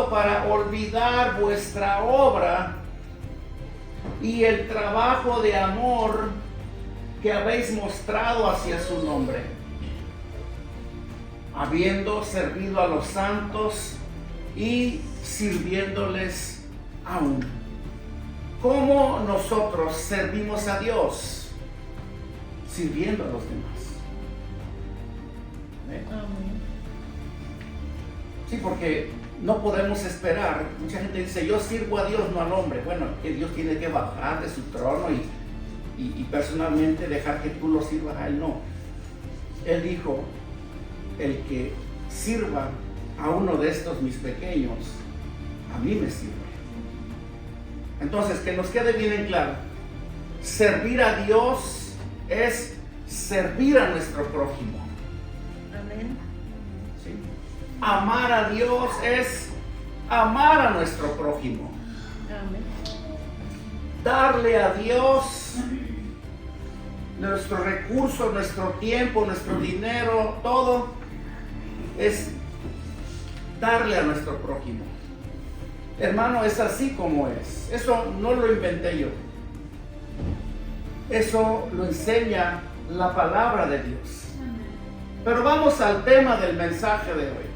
haciendo para olvidar vuestra obra y el trabajo de amor que habéis mostrado hacia su nombre, habiendo servido a los santos y sirviéndoles aún. ¿Cómo nosotros servimos a Dios? Sirviendo a los demás. Sí, porque no podemos esperar. Mucha gente dice, yo sirvo a Dios, no al hombre. Bueno, que Dios tiene que bajar de su trono y personalmente dejar que tú lo sirvas a Él. No. Él dijo, el que sirva a uno de estos mis pequeños, a mí me sirve. Entonces, que nos quede bien en claro, servir a Dios es servir a nuestro prójimo. Amén. ¿Sí? Amar a Dios es amar a nuestro prójimo. Amén. Darle a Dios nuestro recurso, nuestro tiempo, nuestro dinero, todo es darle a nuestro prójimo. Hermano, es así como es. Eso no lo inventé yo. Eso lo enseña la palabra de Dios. Pero vamos al tema del mensaje de hoy.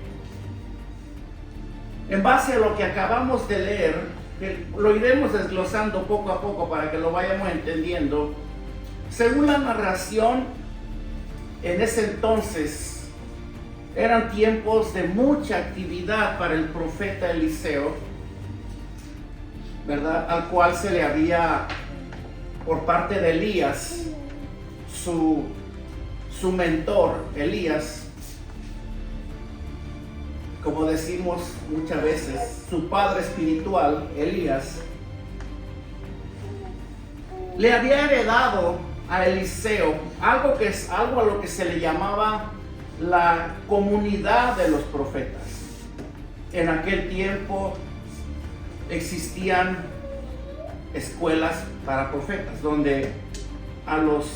En base a lo que acabamos de leer, que lo iremos desglosando poco a poco para que lo vayamos entendiendo. Según la narración, en ese entonces eran tiempos de mucha actividad para el profeta Eliseo, ¿verdad? Al cual se le había, por parte de Elías, su mentor, Elías, como decimos muchas veces, su padre espiritual, Elías, le había heredado a Eliseo algo a lo que se le llamaba la comunidad de los profetas. En aquel tiempo existían escuelas para profetas, donde a los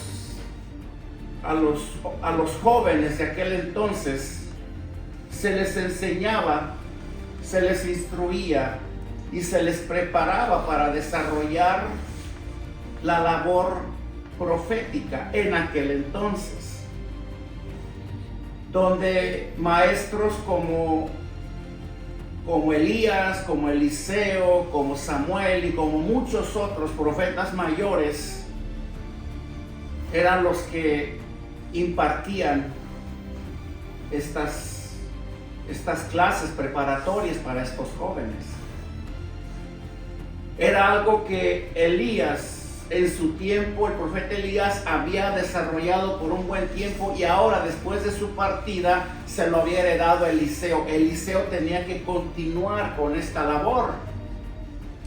jóvenes de aquel entonces se les enseñaba, se les instruía y se les preparaba para desarrollar la labor profética en aquel entonces, donde maestros como Elías, como Eliseo, como Samuel y como muchos otros profetas mayores eran los que impartían estas clases preparatorias para estos jóvenes. Era algo que Elías, en su tiempo, el profeta Elías había desarrollado por un buen tiempo, y ahora, después de su partida, se lo había heredado a Eliseo. Eliseo tenía que continuar con esta labor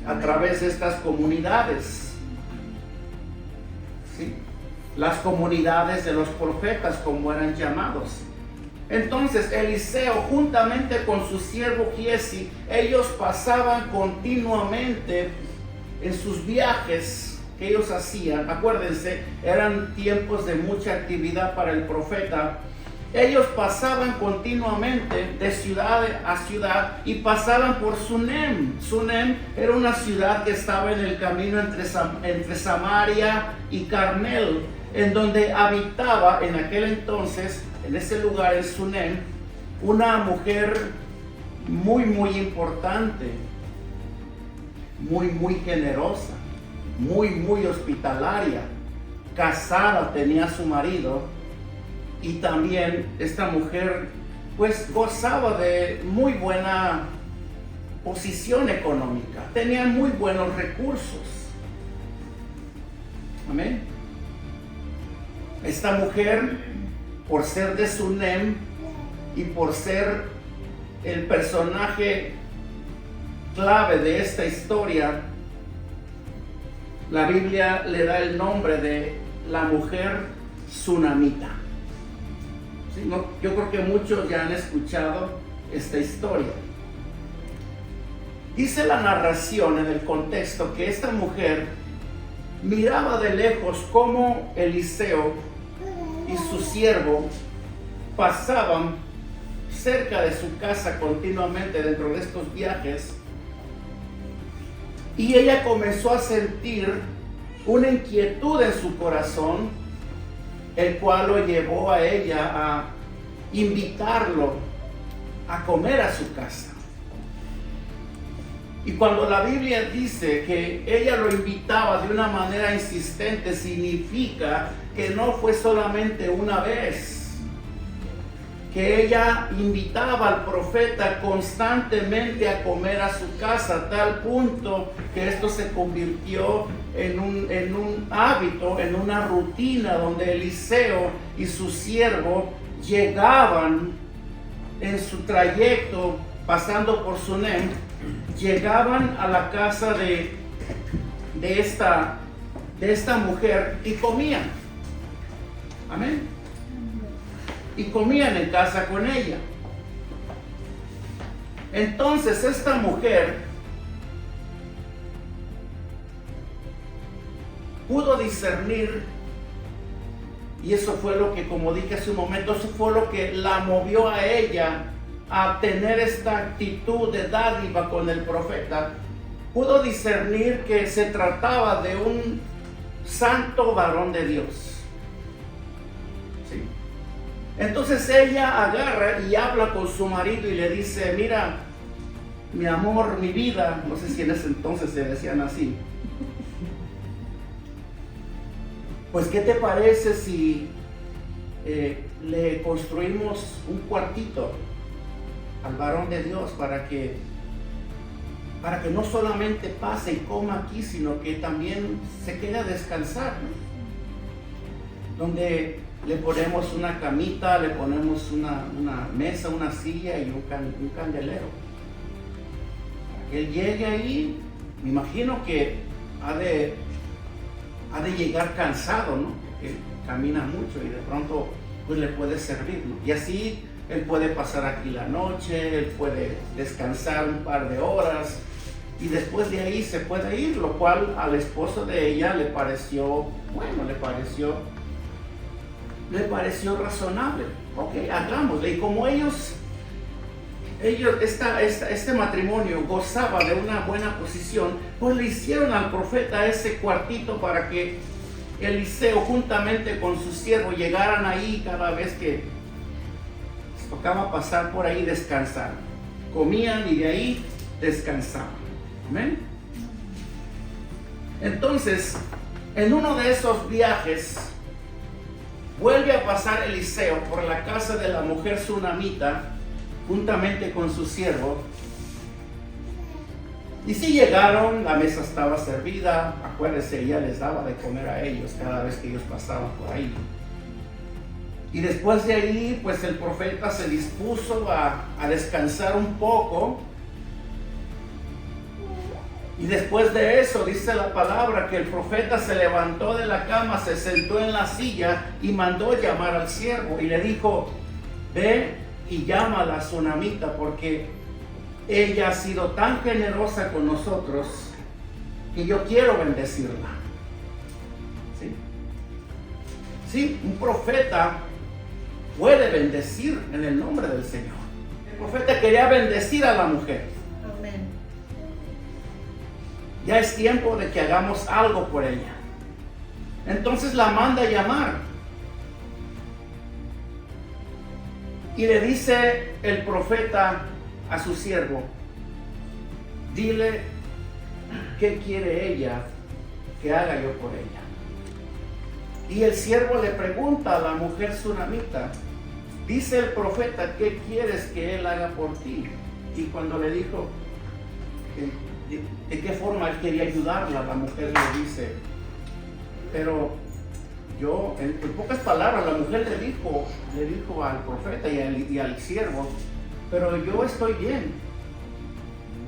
a través de estas comunidades, ¿sí? Las comunidades de los profetas, como eran llamados. Entonces Eliseo, juntamente con su siervo Giesi, ellos pasaban continuamente en sus viajes que ellos hacían. Acuérdense, eran tiempos de mucha actividad para el profeta. Ellos pasaban continuamente de ciudad a ciudad y pasaban por Sunem. Sunem era una ciudad que estaba en el camino entre Samaria y Carmel, en donde habitaba en aquel entonces, en ese lugar, en Sunem, una mujer muy importante, muy generosa, muy hospitalaria, casada, tenía a su marido, y también esta mujer pues gozaba de muy buena posición económica, tenía muy buenos recursos. Amén. Esta mujer, por ser de Sunem y por ser el personaje clave de esta historia, la Biblia le da el nombre de la mujer sunamita. ¿Sí? No, yo creo que muchos ya han escuchado esta historia. Dice la narración en el contexto que esta mujer miraba de lejos cómo Eliseo y su siervo pasaban cerca de su casa continuamente dentro de estos viajes. Y ella comenzó a sentir una inquietud en su corazón, el cual lo llevó a ella a invitarlo a comer a su casa. Y cuando la Biblia dice que ella lo invitaba de una manera insistente, significa que no fue solamente una vez, que ella invitaba al profeta constantemente a comer a su casa, a tal punto que esto se convirtió en un hábito, en una rutina, donde Eliseo y su siervo llegaban en su trayecto, pasando por Sunem, llegaban a la casa de esta mujer y comían. Amén. Y comían en casa con ella. Entonces esta mujer pudo discernir, y eso fue lo que, como dije hace un momento, eso fue lo que la movió a ella a tener esta actitud de dádiva con el profeta. Pudo discernir que se trataba de un santo varón de Dios. ¿Sí? Entonces ella agarra y habla con su marido y le dice: mira, mi amor, mi vida, no sé si en ese entonces se decían así, pues ¿qué te parece si le construimos un cuartito al varón de Dios para que no solamente pase y coma aquí, sino que también se quede a descansar, ¿no? Donde le ponemos una camita, le ponemos una mesa, una silla y un candelero. Para que él llegue ahí, me imagino que ha de llegar cansado, ¿no? Porque camina mucho y de pronto pues le puede servir, ¿no? Y así él puede pasar aquí la noche, él puede descansar un par de horas y después de ahí se puede ir, lo cual al esposo de ella le pareció, bueno, le pareció razonable. Ok, hagámosle. Y como este matrimonio gozaba de una buena posición, pues le hicieron al profeta ese cuartito para que Eliseo juntamente con su siervo llegaran ahí cada vez que les tocaba pasar por ahí, descansar. Comían y de ahí descansaban. Amén. Entonces, en uno de esos viajes, vuelve a pasar Eliseo por la casa de la mujer sunamita, juntamente con su siervo. Y si llegaron, la mesa estaba servida. Acuérdense, ella les daba de comer a ellos cada vez que ellos pasaban por ahí. Y después de ahí, pues el profeta se dispuso a descansar un poco. Y después de eso, dice la palabra que el profeta se levantó de la cama, se sentó en la silla y mandó llamar al siervo. Y le dijo: ve y llama a la sunamita, porque ella ha sido tan generosa con nosotros que yo quiero bendecirla. ¿Sí? Sí, un profeta puede bendecir en el nombre del Señor. El profeta quería bendecir a la mujer. Amén. Ya es tiempo de que hagamos algo por ella. Entonces la manda a llamar. Y le dice el profeta a su siervo: dile qué quiere ella que haga yo por ella. Y el siervo le pregunta a la mujer sunamita: dice el profeta, ¿qué quieres que él haga por ti? Y cuando le dijo de qué forma él quería ayudarla, la mujer le dice: pero yo, en pocas palabras, la mujer le dijo al profeta y al siervo: pero yo estoy bien,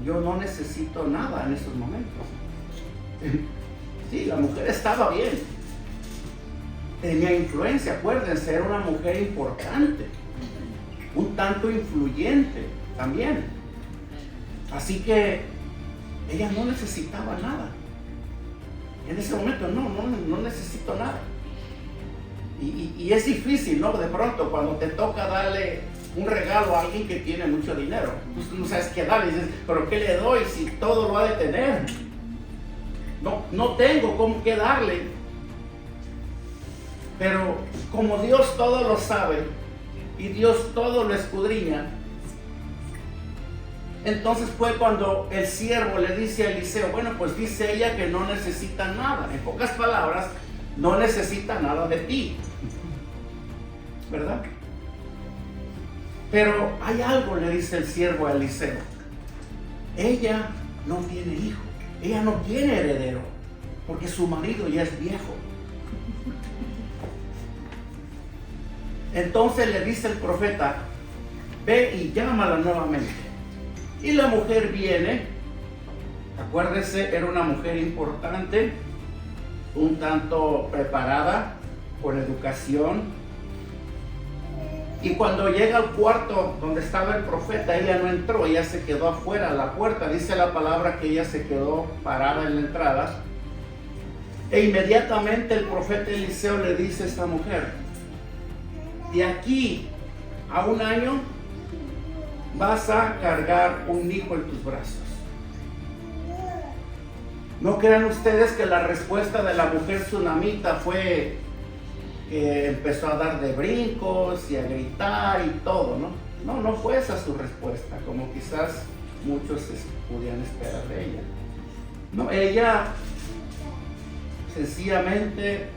yo no necesito nada en estos momentos. Sí, la mujer estaba bien, tenía influencia, acuérdense, era una mujer importante, un tanto influyente también. Así que ella no necesitaba nada. En ese momento no necesito nada. Y es difícil, ¿no? De pronto cuando te toca darle un regalo a alguien que tiene mucho dinero. Tú no sabes qué darle. Dices, pero ¿qué le doy si todo lo ha de tener? No tengo cómo qué darle. Pero como Dios todo lo sabe y Dios todo lo escudriña, entonces fue cuando el siervo le dice a Eliseo, bueno, pues dice ella que no necesita nada. En pocas palabras, no necesita nada de ti, ¿verdad? Pero hay algo, le dice el siervo a Eliseo. Ella no tiene hijo, ella no tiene heredero, porque su marido ya es viejo. Entonces le dice el profeta, ve y llámala nuevamente. Y la mujer viene, acuérdese, era una mujer importante, un tanto preparada, con educación. Y cuando llega al cuarto donde estaba el profeta, ella no entró, ella se quedó afuera a la puerta. Dice la palabra que ella se quedó parada en la entrada. E inmediatamente el profeta Eliseo le dice a esta mujer, de aquí a 1 año vas a cargar un hijo en tus brazos. No crean ustedes que la respuesta de la mujer tsunamita fue que empezó a dar de brincos y a gritar y todo, ¿no? No fue esa su respuesta, como quizás muchos podían esperar de ella. No, ella sencillamente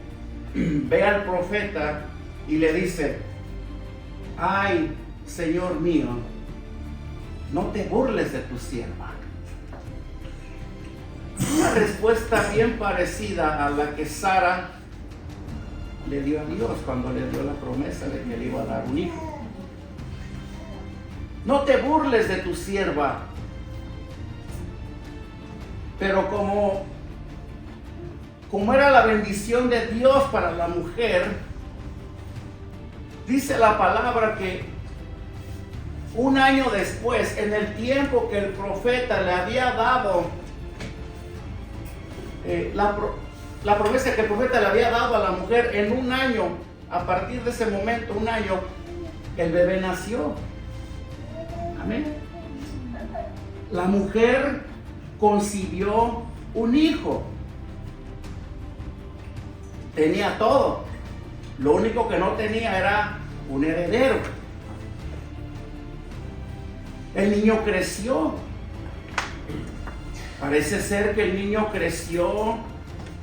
ve al profeta y le dice, ay, Señor mío, no te burles de tu sierva. Una respuesta bien parecida a la que Sara le dio a Dios cuando le dio la promesa de que le iba a dar un hijo. No te burles de tu sierva. Pero como era la bendición de Dios para la mujer, dice la palabra que 1 año después, en el tiempo que el profeta le había dado la promesa que el profeta le había dado a la mujer, en 1 año, a partir de ese momento, 1 año, el bebé nació. Amén. La mujer concibió un hijo. Tenía todo. Lo único que no tenía era un heredero. El niño creció. Parece ser que el niño creció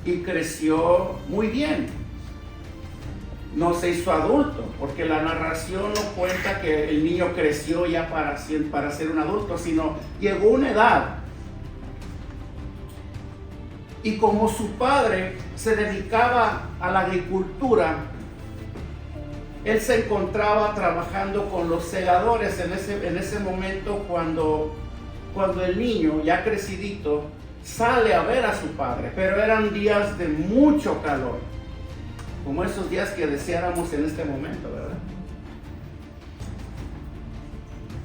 y creció muy bien. No se hizo adulto, porque la narración no cuenta que el niño creció ya para ser un adulto, sino llegó a una edad. Y como su padre se dedicaba a la agricultura, él se encontraba trabajando con los segadores en ese momento cuando el niño, ya crecidito, sale a ver a su padre. Pero eran días de mucho calor, como esos días que deseáramos en este momento, ¿verdad?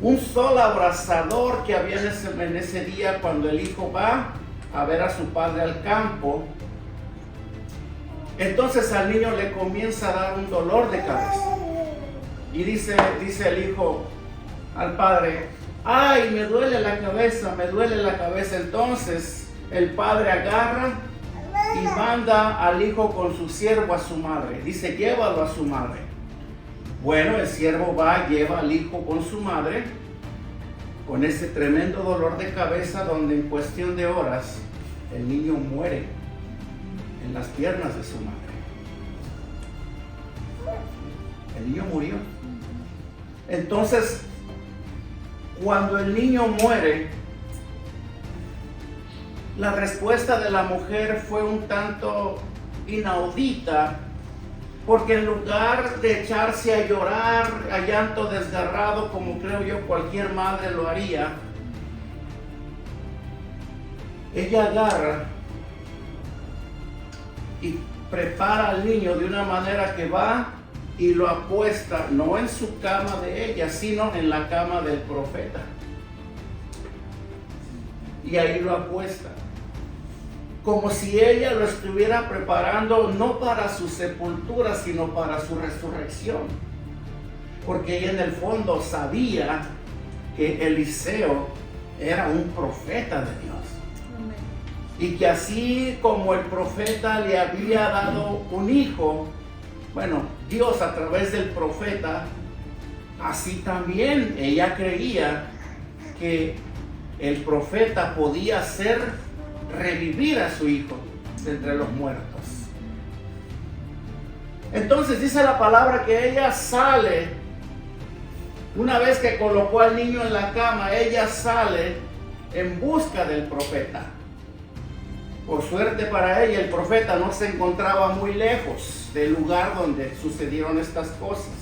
Un sol abrasador que había en ese día cuando el hijo va a ver a su padre al campo. Entonces al niño le comienza a dar un dolor de cabeza. Y dice el hijo al padre, ay, me duele la cabeza, me duele la cabeza. Entonces el padre agarra y manda al hijo con su siervo a su madre. Dice, llévalo a su madre. Bueno, el siervo va, lleva al hijo con su madre, con ese tremendo dolor de cabeza, donde en cuestión de horas el niño muere en las piernas de su madre. El niño murió. Entonces, cuando el niño muere, la respuesta de la mujer fue un tanto inaudita, porque en lugar de echarse a llorar, a llanto desgarrado, como creo yo cualquier madre lo haría, ella agarra y prepara al niño de una manera que va y lo apuesta, no en su cama de ella, sino en la cama del profeta. Y ahí lo apuesta, como si ella lo estuviera preparando no para su sepultura, sino para su resurrección. porque ella en el fondo sabía que Eliseo era un profeta de Dios. Amén. Y que así como el profeta le había dado un hijo, bueno, Dios a través del profeta, así también ella creía que el profeta podía hacer revivir a su hijo de entre los muertos. Entonces dice la palabra que ella sale, una vez que colocó al niño en la cama, ella sale en busca del profeta. Por suerte para ella, el profeta no se encontraba muy lejos del lugar donde sucedieron estas cosas.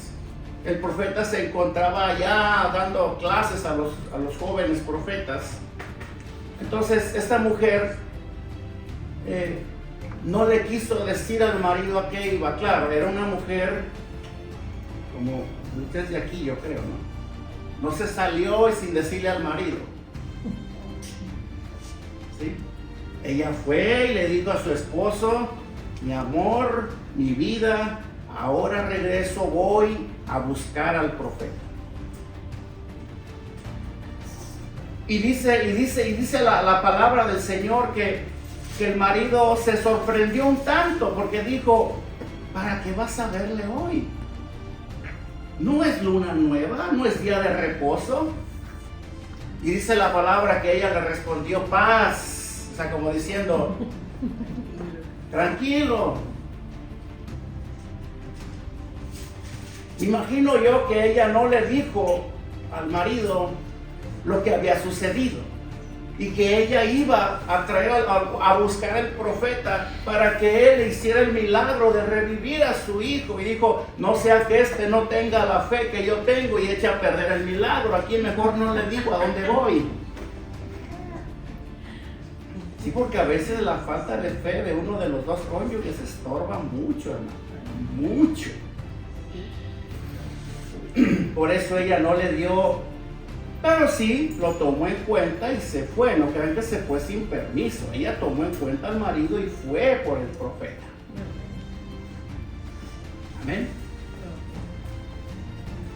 El profeta se encontraba allá dando clases a los jóvenes profetas. Entonces esta mujer no le quiso decir al marido a qué iba. Claro, era una mujer como muchas de aquí, yo creo, ¿no? No se salió y sin decirle al marido. ¿Sí? Ella fue y le dijo a su esposo: mi amor, mi vida, ahora regreso, voy a buscar al profeta. Y dice la palabra del Señor que el marido se sorprendió un tanto, porque dijo: ¿para qué vas a verle hoy? ¿No es luna nueva? ¿No es día de reposo? Y dice la palabra que ella le respondió: paz. O sea, como diciendo: tranquilo. Imagino yo que ella no le dijo al marido lo que había sucedido y que ella iba a traer a buscar al profeta para que él hiciera el milagro de revivir a su hijo. Y dijo: no sea que este no tenga la fe que yo tengo y eche a perder el milagro. Aquí mejor no le digo a dónde voy. Sí, porque a veces la falta de fe de uno de los dos cónyuges estorba mucho, hermano, mucho. Por eso ella no le dio, pero sí lo tomó en cuenta y se fue. No crean que se fue sin permiso. Ella tomó en cuenta al marido y fue por el profeta. Amén.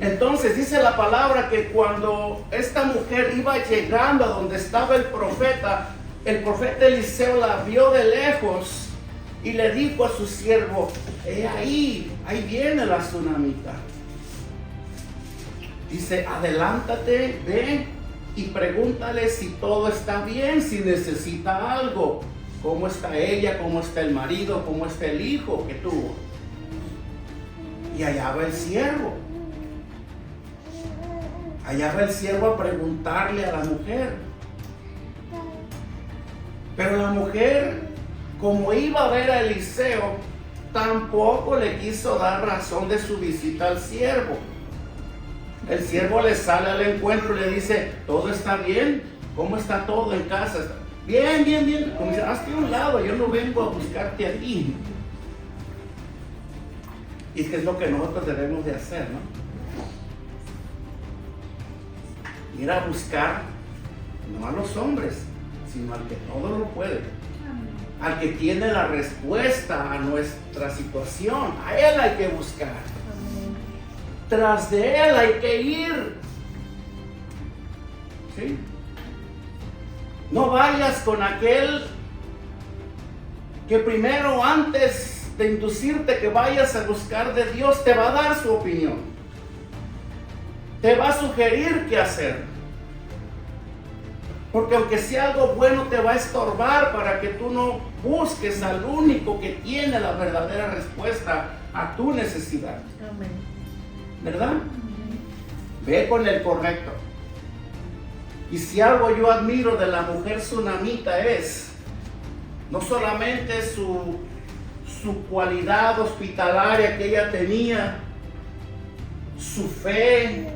Entonces dice la palabra que cuando esta mujer iba llegando a donde estaba el profeta Eliseo la vio de lejos y le dijo a su siervo: ahí viene la tsunamita. Dice: adelántate, ve y pregúntale si todo está bien, si necesita algo. ¿Cómo está ella? ¿Cómo está el marido? ¿Cómo está el hijo que tuvo? Y allá va el siervo. Allá va el siervo a preguntarle a la mujer. Pero la mujer, como iba a ver a Eliseo, tampoco le quiso dar razón de su visita al siervo. El siervo le sale al encuentro y le dice: ¿todo está bien? ¿Cómo está todo en casa? Bien, bien, bien. Como dice: hazte a un lado, yo no vengo a buscarte a ti. Y es lo que nosotros debemos de hacer, ¿no? Ir a buscar, no a los hombres, sino al que todo lo puede. Al que tiene la respuesta a nuestra situación. A él hay que buscar. Tras de él hay que ir. ¿Sí? No vayas con aquel que primero, antes de inducirte que vayas a buscar de Dios, te va a dar su opinión. Te va a sugerir qué hacer. Porque aunque sea algo bueno, te va a estorbar para que tú no busques al único que tiene la verdadera respuesta a tu necesidad. Amén. ¿Verdad? Ve con el correcto. Y si algo yo admiro de la mujer tsunamita es no solamente su cualidad hospitalaria que ella tenía, su fe,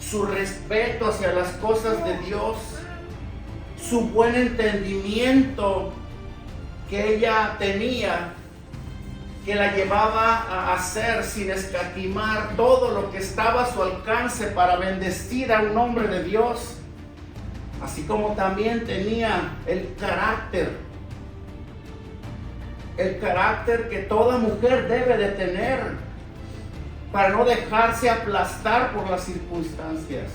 su respeto hacia las cosas de Dios, su buen entendimiento que ella tenía, que la llevaba a hacer sin escatimar todo lo que estaba a su alcance para bendecir a un hombre de Dios, así como también tenía el carácter que toda mujer debe de tener. para no dejarse aplastar por las circunstancias.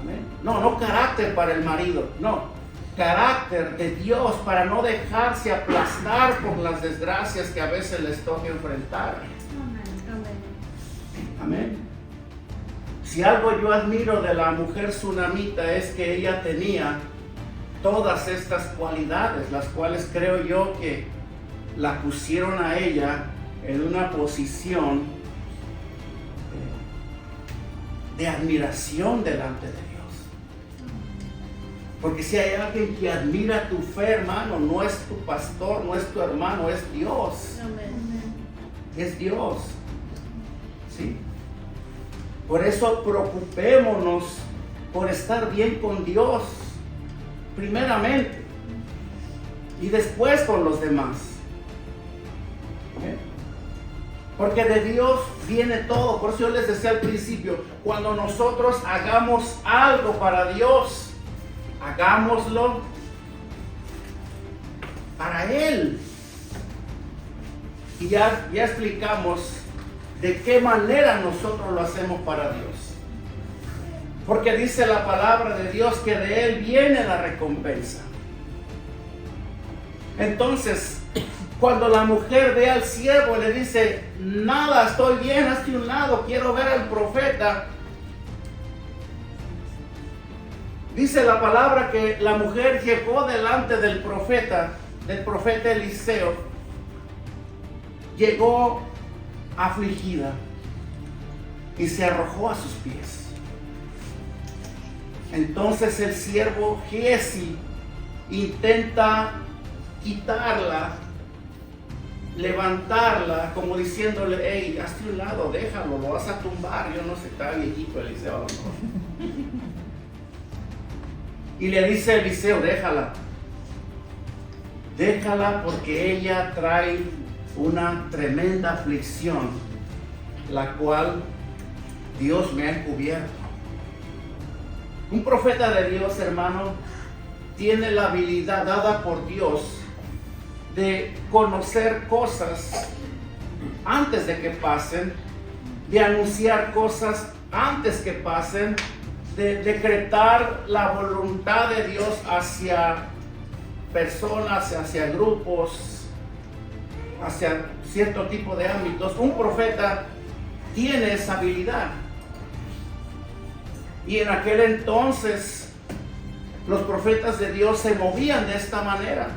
Amén. No carácter para el marido, no, carácter de Dios para no dejarse aplastar por las desgracias que a veces les toca enfrentar. Amén. Si algo yo admiro de la mujer tsunamita es que ella tenía todas estas cualidades, las cuales creo yo que la pusieron a ella en una posición de admiración delante de Dios. Porque si hay alguien que admira tu fe, hermano, no es tu pastor, no es tu hermano, es Dios. Es Dios. ¿Sí? Por eso preocupémonos por estar bien con Dios, primeramente, y después con los demás. ¿Eh? Porque de Dios viene todo. Por eso yo les decía al principio, cuando nosotros hagamos algo para Dios, hagámoslo para Él. Y ya explicamos de qué manera nosotros lo hacemos para Dios. Porque dice la palabra de Dios que de Él viene la recompensa. Entonces, cuando la mujer ve al siervo y le dice, nada, estoy bien, hazte un lado, quiero ver al profeta. Dice la palabra que la mujer llegó delante del profeta Eliseo. Llegó afligida y se arrojó a sus pies. Entonces el siervo Giesi intenta quitarla, levantarla, como diciéndole, hey, hazte un lado, déjalo, lo vas a tumbar. Yo no sé, está viejito Eliseo a lo mejor. Y le dice Eliseo, déjala porque ella trae una tremenda aflicción, la cual Dios me ha encubierto. Un profeta de Dios, hermano, tiene la habilidad dada por Dios de conocer cosas antes de que pasen, de anunciar cosas antes que pasen, de decretar la voluntad de Dios hacia personas, hacia grupos, hacia cierto tipo de ámbitos. Un profeta tiene esa habilidad. Y en aquel entonces los profetas de Dios se movían de esta manera.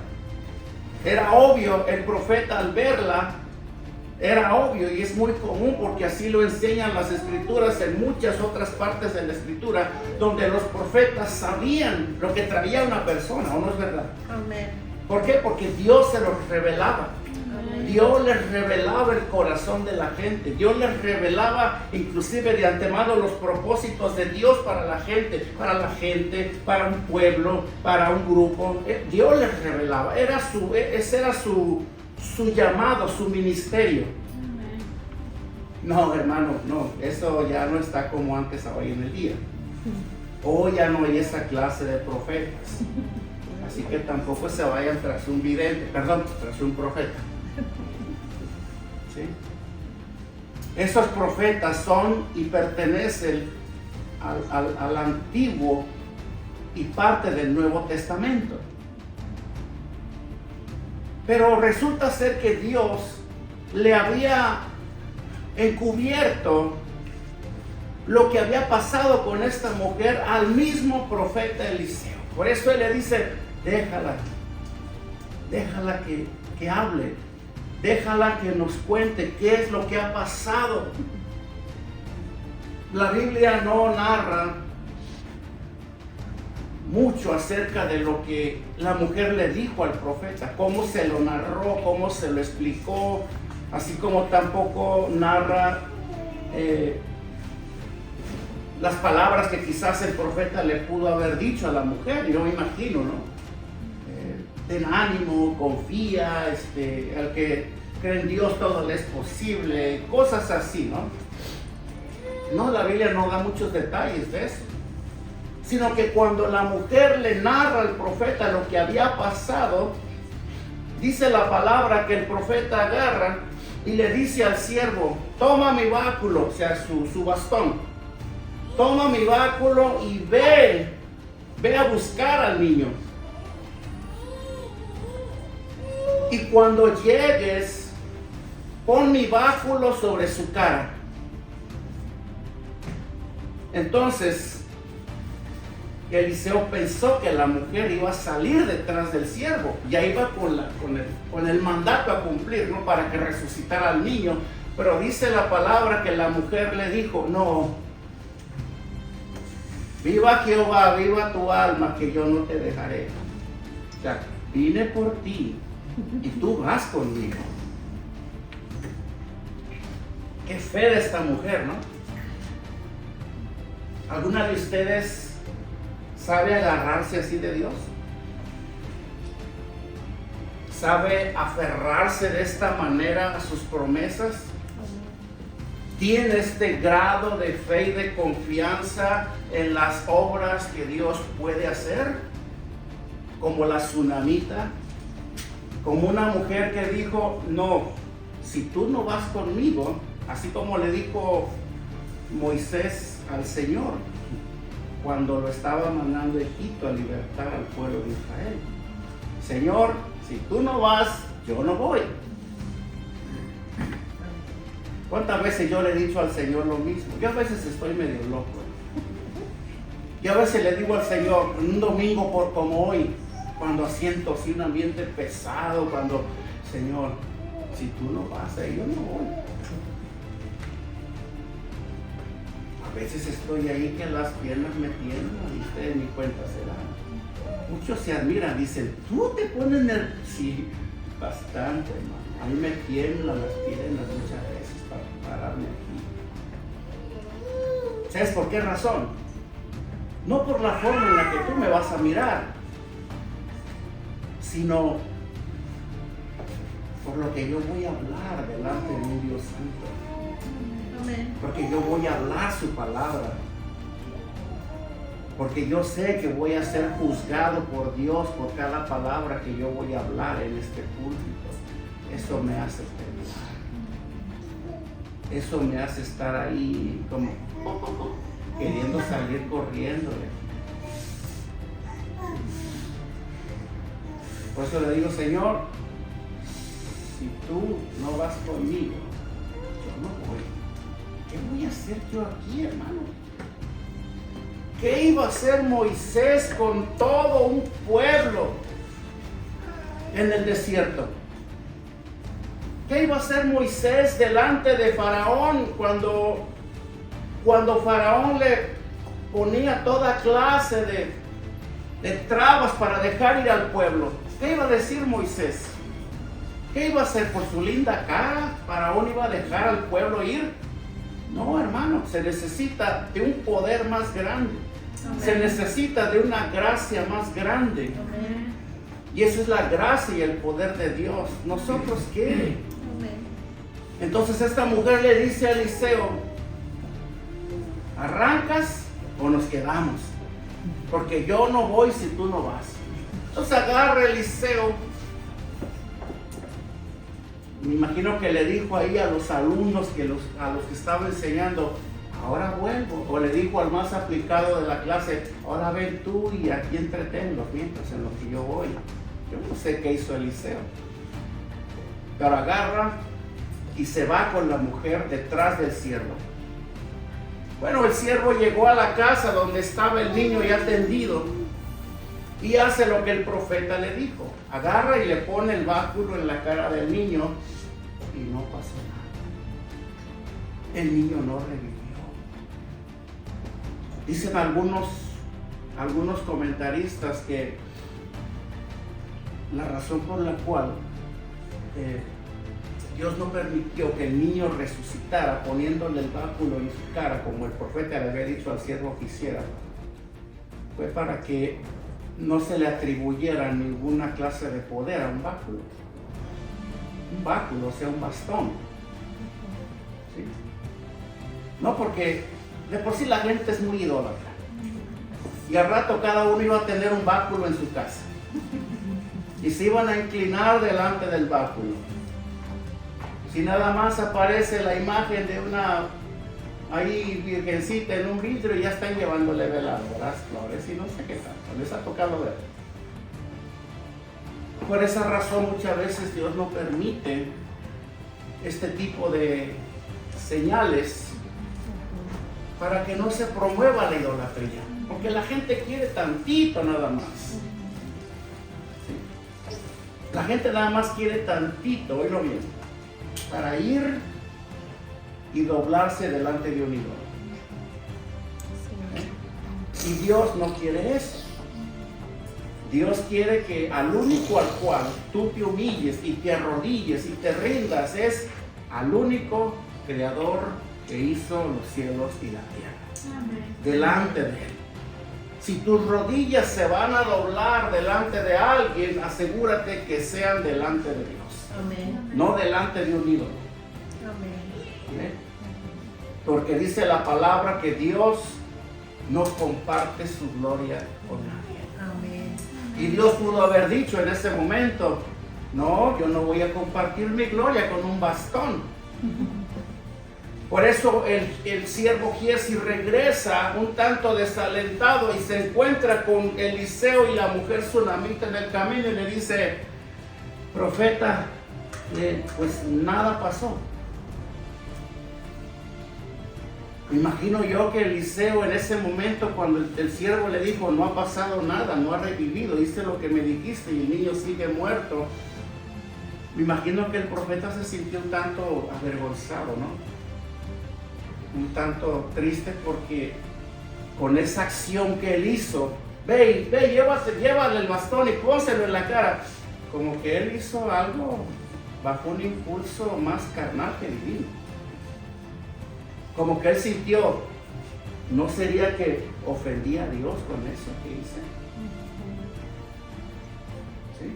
Era obvio, el profeta al verla, era obvio, y es muy común porque así lo enseñan las escrituras en muchas otras partes de la escritura, donde los profetas sabían lo que traía una persona, ¿o no es verdad? Amén. ¿Por qué? Porque Dios se los revelaba. Amén. Dios les revelaba el corazón de la gente. Dios les revelaba inclusive de antemano los propósitos de Dios para la gente, para un pueblo, para un grupo. Dios les revelaba. Ese era su llamado, su ministerio. No, hermano, no. Eso ya no está como antes hoy en el día. Hoy ya no hay esa clase de profetas. Así que tampoco se vayan tras un vidente, tras un profeta. ¿Sí? Esos profetas son y pertenecen al Antiguo y parte del Nuevo Testamento. Pero resulta ser que Dios le había encubierto lo que había pasado con esta mujer al mismo profeta Eliseo. Por eso él le dice, déjala que hable, déjala que nos cuente qué es lo que ha pasado. La Biblia no narra mucho acerca de lo que la mujer le dijo al profeta, cómo se lo narró, cómo se lo explicó, así como tampoco narra las palabras que quizás el profeta le pudo haber dicho a la mujer. Yo me imagino, ¿no? Ten ánimo, confía, al que cree en Dios todo le es posible, cosas así, ¿no? No, la Biblia no da muchos detalles de eso, sino que cuando la mujer le narra al profeta lo que había pasado, dice la palabra que el profeta agarra y le dice al siervo, toma mi báculo, o sea, su bastón, toma mi báculo y ve a buscar al niño. Y cuando llegues, pon mi báculo sobre su cara. Entonces, Eliseo pensó que la mujer iba a salir detrás del siervo, ya iba con el mandato a cumplir, ¿no? Para que resucitara al niño. Pero dice la palabra que la mujer le dijo, no, viva Jehová, viva tu alma, que yo no te dejaré. O sea, vine por ti y tú vas conmigo. Qué fe de esta mujer, ¿no? ¿Alguna de ustedes sabe agarrarse así de Dios? ¿Sabe aferrarse de esta manera a sus promesas? ¿Tiene este grado de fe y de confianza en las obras que Dios puede hacer? Como la tsunamita, como una mujer que dijo, no, si tú no vas conmigo, así como le dijo Moisés al Señor cuando lo estaba mandando a Egipto a libertar al pueblo de Israel. Señor, si tú no vas, yo no voy. ¿Cuántas veces yo le he dicho al Señor lo mismo? Yo a veces estoy medio loco. Yo a veces le digo al Señor, un domingo por como hoy, cuando siento así un ambiente pesado, cuando, Señor, si tú no vas, yo no voy. A veces estoy ahí que las piernas me tiemblan y ustedes ni cuenta se dan. Muchos se admiran, dicen, ¿tú te pones nervioso? Sí, bastante, hermano. A mí me tiemblan las piernas muchas veces para pararme aquí. ¿Sabes por qué razón? No por la forma en la que tú me vas a mirar, sino por lo que yo voy a hablar delante de un Dios santo. Porque yo voy a hablar su palabra. Porque yo sé que voy a ser juzgado por Dios por cada palabra que yo voy a hablar en este púlpito. Eso me hace temblar. Eso me hace estar ahí como queriendo salir corriéndole. Por eso le digo, Señor, si tú no vas conmigo, yo no voy. ¿Qué voy a hacer yo aquí, hermano? ¿Qué iba a hacer Moisés con todo un pueblo en el desierto? ¿Qué iba a hacer Moisés delante de Faraón cuando Faraón le ponía toda clase de trabas para dejar ir al pueblo? ¿Qué iba a decir Moisés? ¿Qué iba a hacer por su linda cara? ¿Faraón iba a dejar al pueblo ir? No, hermano, se necesita de un poder más grande. Amén. Se necesita de una gracia más grande. Amén. Y esa es la gracia y el poder de Dios. ¿Nosotros qué? Amén. Entonces esta mujer le dice a Eliseo, ¿arrancas o nos quedamos? Porque yo no voy si tú no vas. Entonces agarra Eliseo. Me imagino que le dijo ahí a los alumnos, a los que estaba enseñando, ahora vuelvo. O le dijo al más aplicado de la clase, ahora ven tú y aquí entretenlos mientras en lo que yo voy. Yo no sé qué hizo Eliseo. Pero agarra y se va con la mujer detrás del siervo. Bueno, el siervo llegó a la casa donde estaba el niño ya tendido y hace lo que el profeta le dijo. Agarra y le pone el báculo en la cara del niño y no pasó nada. El niño no revivió. Dicen algunos comentaristas que la razón por la cual Dios no permitió que el niño resucitara poniéndole el báculo en su cara, como el profeta le había dicho al siervo que hiciera, fue para que no se le atribuyera ninguna clase de poder a un báculo. Un báculo, o sea, un bastón. ¿Sí? No, porque de por sí la gente es muy idólatra. Y al rato cada uno iba a tener un báculo en su casa. y se iban a inclinar delante del báculo. Si nada más aparece la imagen de una ahí virgencita en un vidrio, ya están llevándole veladas, flores y no sé qué tanto, les ha tocado ver. Por esa razón muchas veces Dios no permite este tipo de señales para que no se promueva la idolatría, porque la gente quiere tantito nada más. ¿Sí? La gente nada más quiere tantito, oílo bien, para ir y doblarse delante de un ídolo. Y Dios no quiere eso. Dios quiere que al único al cual tú te humilles y te arrodilles y te rindas es al único creador que hizo los cielos y la tierra. Amén. Delante de Él. Si tus rodillas se van a doblar delante de alguien, asegúrate que sean delante de Dios. Amén. No delante de un ídolo. Amén. Porque dice la palabra que Dios no comparte su gloria con nadie. Amén. Y Dios pudo haber dicho en ese momento, no, yo no voy a compartir mi gloria con un bastón. Por eso el siervo Giesi regresa un tanto desalentado y se encuentra con Eliseo y la mujer sunamita en el camino y le dice, profeta, pues nada pasó. Me imagino yo que Eliseo en ese momento, cuando el siervo le dijo, no ha pasado nada, no ha revivido, hice lo que me dijiste y el niño sigue muerto. Me imagino que el profeta se sintió un tanto avergonzado, ¿no? Un tanto triste porque con esa acción que él hizo, ve, llévale el bastón y pónselo en la cara. Como que él hizo algo bajo un impulso más carnal que divino. Como que él sintió, ¿no sería que ofendía a Dios con eso que hice? ¿Sí?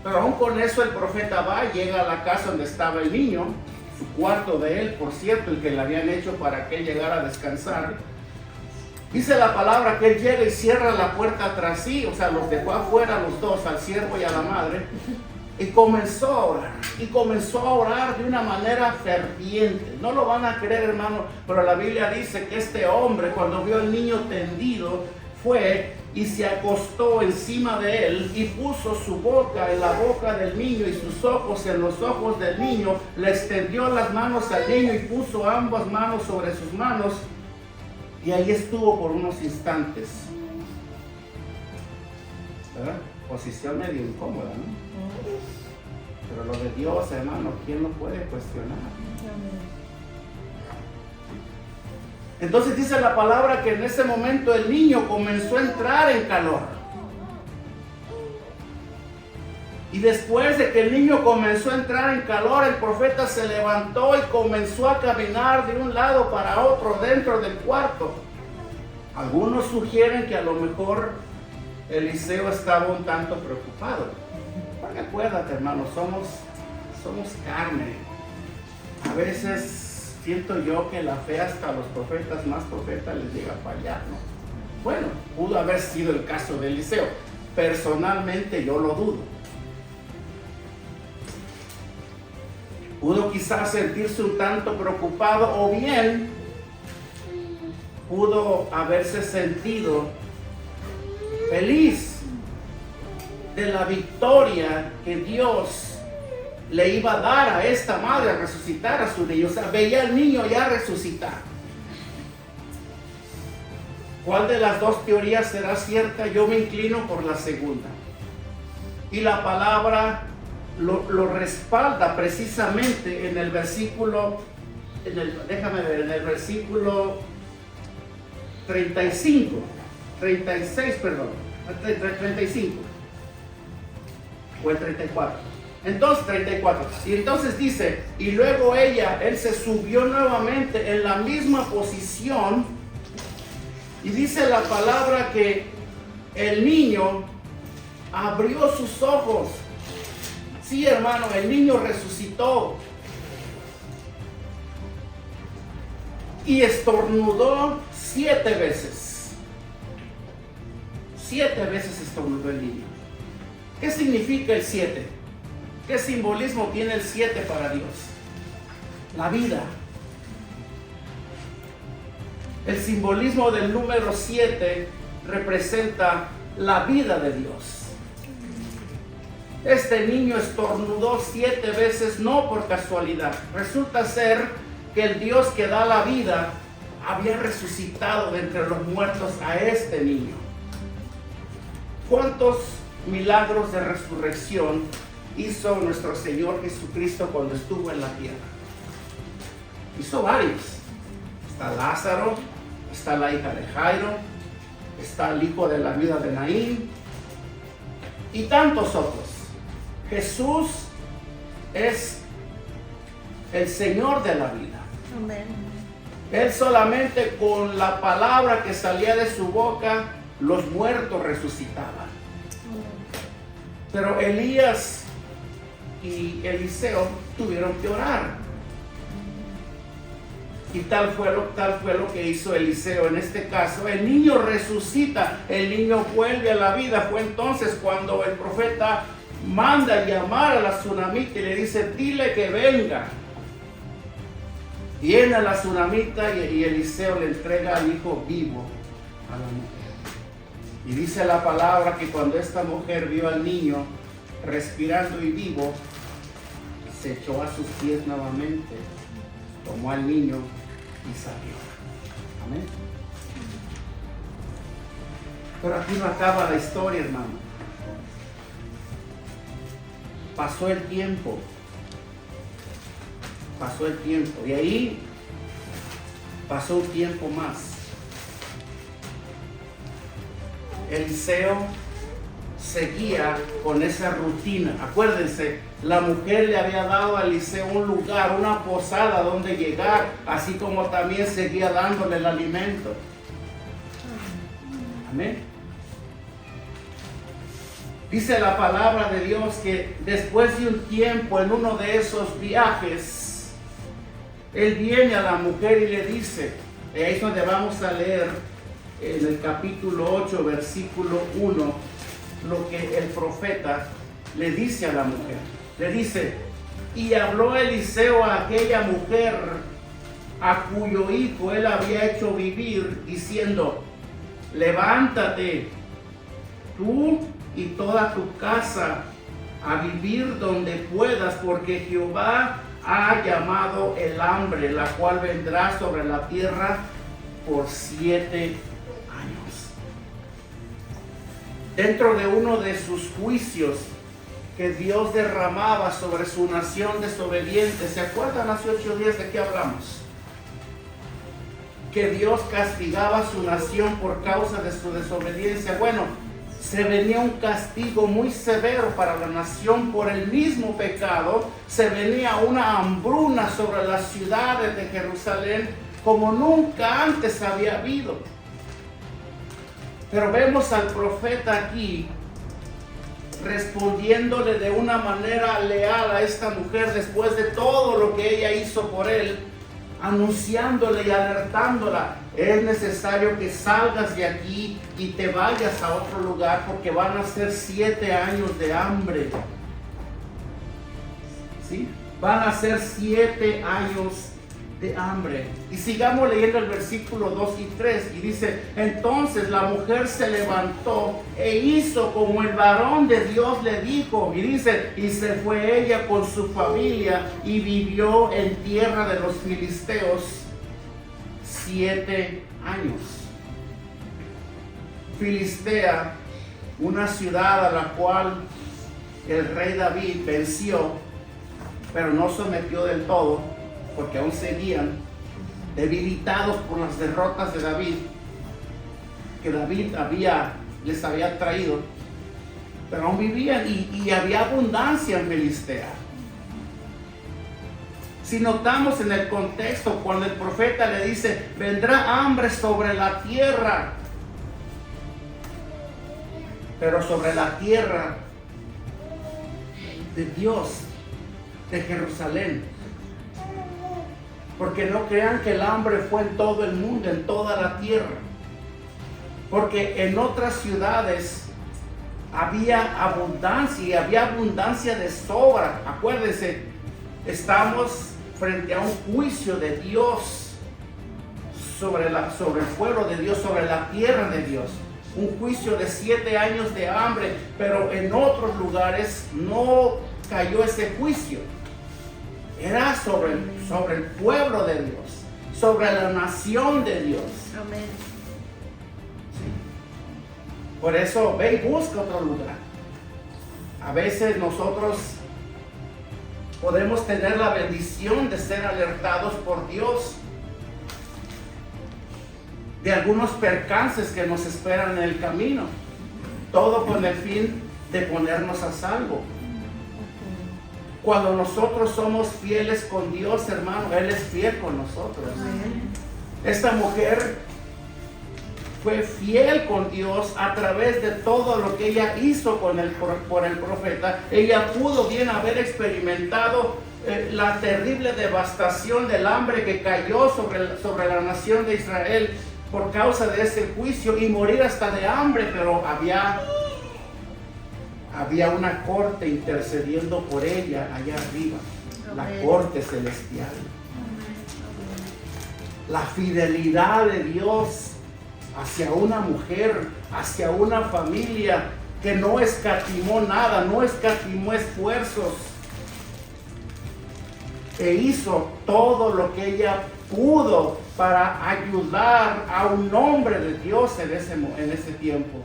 Pero aún con eso el profeta va, llega a la casa donde estaba el niño, su cuarto de él, por cierto, el que le habían hecho para que él llegara a descansar. Dice la palabra que él llega y cierra la puerta tras sí, o sea, los dejó afuera los dos, al siervo y a la madre, y comenzó a orar. Y comenzó a orar de una manera ferviente. No lo van a creer, hermano, pero la Biblia dice que este hombre, cuando vio al niño tendido, fue y se acostó encima de él y puso su boca en la boca del niño y sus ojos en los ojos del niño. Le extendió las manos al niño y puso ambas manos sobre sus manos. Y ahí estuvo por unos instantes. ¿Verdad? Posición medio incómoda, ¿no? Pero lo de Dios, hermano, ¿quién lo puede cuestionar? Entonces dice la palabra que en ese momento el niño comenzó a entrar en calor. Y después de que el niño comenzó a entrar en calor, el profeta se levantó y comenzó a caminar de un lado para otro dentro del cuarto. Algunos sugieren que a lo mejor Eliseo estaba un tanto preocupado. Porque acuérdate, hermano, somos carne. A veces siento yo que la fe hasta a los profetas más profetas les llega a fallar, ¿no? Bueno, pudo haber sido el caso de Eliseo. Personalmente yo lo dudo. Pudo quizás sentirse un tanto preocupado o bien pudo haberse sentido feliz de la victoria que Dios le iba a dar a esta madre a resucitar a su niño. O sea, veía al niño ya resucitar. ¿Cuál de las dos teorías será cierta? Yo me inclino por la segunda. Y la palabra lo respalda precisamente en el versículo, en el versículo 35, 36, perdón, 35, o el 34. Entonces, 34. Y entonces dice, y luego él se subió nuevamente en la misma posición, y dice la palabra que el niño abrió sus ojos. Sí, hermano, el niño resucitó. Y estornudó 7 veces. 7 veces estornudó el niño. ¿Qué significa el 7? ¿Qué simbolismo tiene el 7 para Dios? La vida. El simbolismo del número 7 representa la vida de Dios. Este niño estornudó 7 veces, no por casualidad. Resulta ser que el Dios que da la vida había resucitado de entre los muertos a este niño. ¿Cuántos milagros de resurrección hizo nuestro Señor Jesucristo cuando estuvo en la tierra? Hizo varios. Está Lázaro, está la hija de Jairo, está el hijo de la viuda de Naín y tantos otros. Jesús es el Señor de la vida. Amén. Él solamente con la palabra que salía de su boca, los muertos resucitaban. Pero Elías y Eliseo tuvieron que orar. Y tal fue lo que hizo Eliseo en este caso. El niño resucita, el niño vuelve a la vida. Fue entonces cuando el profeta manda llamar a la tsunamita y le dice, dile que venga. Viene a la tsunamita y Eliseo le entrega al hijo vivo a la mujer. Y dice la palabra que cuando esta mujer vio al niño respirando y vivo, se echó a sus pies nuevamente, tomó al niño y salió. Amén. Pero aquí no acaba la historia, hermano. Pasó el tiempo. Pasó el tiempo. Y ahí pasó un tiempo más. Eliseo seguía con esa rutina. Acuérdense, la mujer le había dado a Eliseo un lugar, una posada donde llegar, así como también seguía dándole el alimento. Amén. Dice la palabra de Dios que después de un tiempo en uno de esos viajes, él viene a la mujer y le dice, y ahí es donde vamos a leer en el capítulo 8, versículo 1, lo que el profeta le dice a la mujer. Le dice, y habló Eliseo a aquella mujer a cuyo hijo él había hecho vivir, diciendo, levántate, tú y toda tu casa, a vivir donde puedas, porque Jehová ha llamado el hambre, la cual vendrá sobre la tierra por 7 años. Dentro de uno de sus juicios que Dios derramaba sobre su nación desobediente, ¿se acuerdan hace 8 días de qué hablamos? Que Dios castigaba a su nación por causa de su desobediencia. Bueno, se venía un castigo muy severo para la nación por el mismo pecado. Se venía una hambruna sobre las ciudades de Jerusalén como nunca antes había habido. Pero vemos al profeta aquí respondiéndole de una manera leal a esta mujer después de todo lo que ella hizo por él, anunciándole y alertándola, es necesario que salgas de aquí y te vayas a otro lugar porque van a ser 7 años de hambre. ¿Sí? Van a ser 7 años de hambre. Y sigamos leyendo el versículo 2 y 3 y dice, entonces la mujer se levantó e hizo como el varón de Dios le dijo, y dice, y se fue ella con su familia y vivió en tierra de los filisteos 7 años. Filistea, una ciudad a la cual el rey David venció, pero no sometió del todo, porque aún seguían debilitados por las derrotas de David, que David les había traído, pero aún vivían y había abundancia en Filistea. Si notamos en el contexto, cuando el profeta le dice, vendrá hambre sobre la tierra, pero sobre la tierra de Dios, de Jerusalén. Porque no crean que el hambre fue en todo el mundo, en toda la tierra. Porque en otras ciudades había abundancia y había abundancia de sobra. Acuérdense, estamos frente a un juicio de Dios sobre el pueblo de Dios, sobre la tierra de Dios. Un juicio de 7 años de hambre, pero en otros lugares no cayó ese juicio. Era sobre el pueblo de Dios, sobre la nación de Dios. Amén. Por eso ve y busca otro lugar. A veces nosotros podemos tener la bendición de ser alertados por Dios de algunos percances que nos esperan en el camino, todo con el fin de ponernos a salvo. Cuando nosotros somos fieles con Dios, hermano, Él es fiel con nosotros. Amén. Esta mujer fue fiel con Dios a través de todo lo que ella hizo por el profeta. Ella pudo bien haber experimentado la terrible devastación del hambre que cayó sobre la nación de Israel por causa de ese juicio y morir hasta de hambre, pero había una corte intercediendo por ella allá arriba, la corte celestial. La fidelidad de Dios hacia una mujer, hacia una familia que no escatimó nada, no escatimó esfuerzos, e hizo todo lo que ella pudo para ayudar a un hombre de Dios en ese tiempo.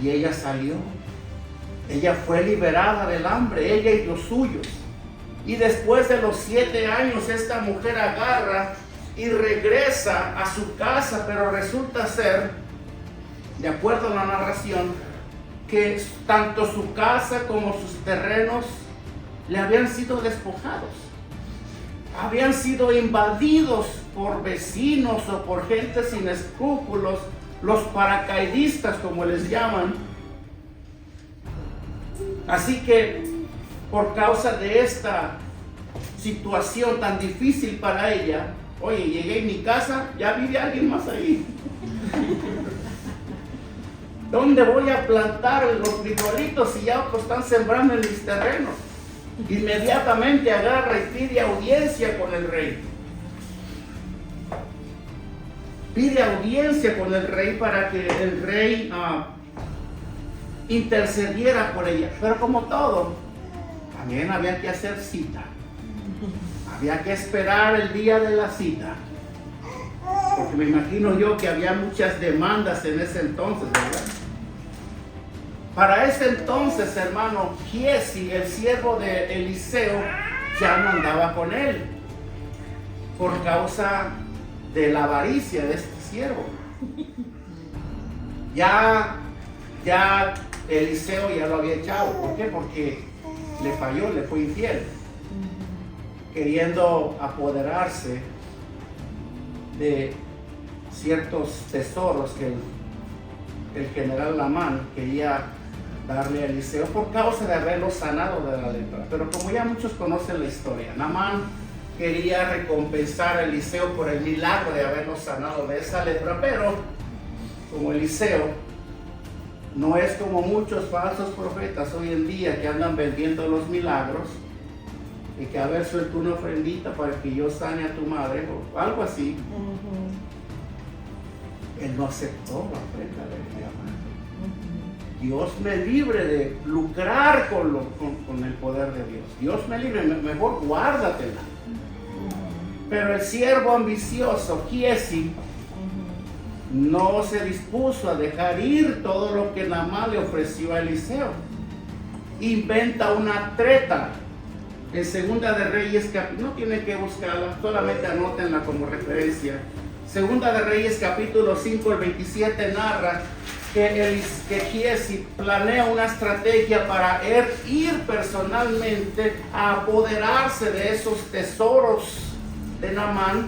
Y ella salió. Ella fue liberada del hambre, ella y los suyos. Y después de los 7 años, esta mujer agarra y regresa a su casa, pero resulta ser, de acuerdo a la narración, que tanto su casa como sus terrenos le habían sido despojados. Habían sido invadidos por vecinos o por gente sin escrúpulos, los paracaidistas, como les llaman. Así que, por causa de esta situación tan difícil para ella, oye, llegué a mi casa, ya vive alguien más ahí. ¿Dónde voy a plantar los frijolitos si ya otros están sembrando en mis terrenos? Inmediatamente agarra y pide audiencia con el rey. Pide audiencia con el rey para que el rey intercediera por ella. Pero como todo, también había que hacer cita. Había que esperar el día de la cita. Porque me imagino yo que había muchas demandas en ese entonces, ¿verdad? Para ese entonces, hermano, Giesi, el siervo de Eliseo, ya no andaba con él por causa de la avaricia de este siervo. Ya Eliseo ya lo había echado. ¿Por qué? Porque le falló, le fue infiel, queriendo apoderarse de ciertos tesoros que el general Namán quería darle a Eliseo por causa de haberlo sanado de la lepra. Pero como ya muchos conocen la historia, Namán quería recompensar a Eliseo por el milagro de haberlo sanado de esa lepra, pero como Eliseo no es como muchos falsos profetas hoy en día que andan vendiendo los milagros y que a ver, suelta una ofrendita para que yo sane a tu madre o algo así. Él no aceptó la ofrenda de Namán. Dios me libre de lucrar con el poder de Dios. Dios me libre, mejor guárdatela. Pero el siervo ambicioso, Giesi, no se dispuso a dejar ir todo lo que Namán le ofreció a Eliseo. Inventa una treta. En Segunda de Reyes, no tienen que buscarla, solamente anótenla como referencia. Segunda de Reyes capítulo 5, el 27 narra que Giesi planea una estrategia para ir personalmente a apoderarse de esos tesoros de Namán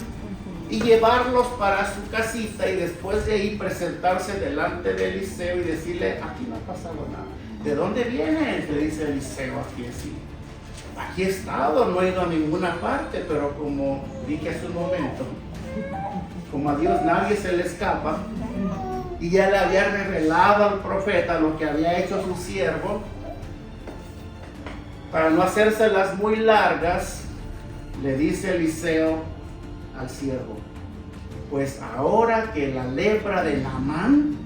y llevarlos para su casita, y después de ahí presentarse delante de Eliseo y decirle: aquí no ha pasado nada. ¿De dónde vienes?, le dice Eliseo a Giesi. Aquí he estado, no he ido a ninguna parte, pero como dije hace un momento, como a Dios nadie se le escapa, y ya le había revelado al profeta lo que había hecho su siervo. Para no hacérselas muy largas, le dice Eliseo al siervo: pues ahora que la lepra de Naamán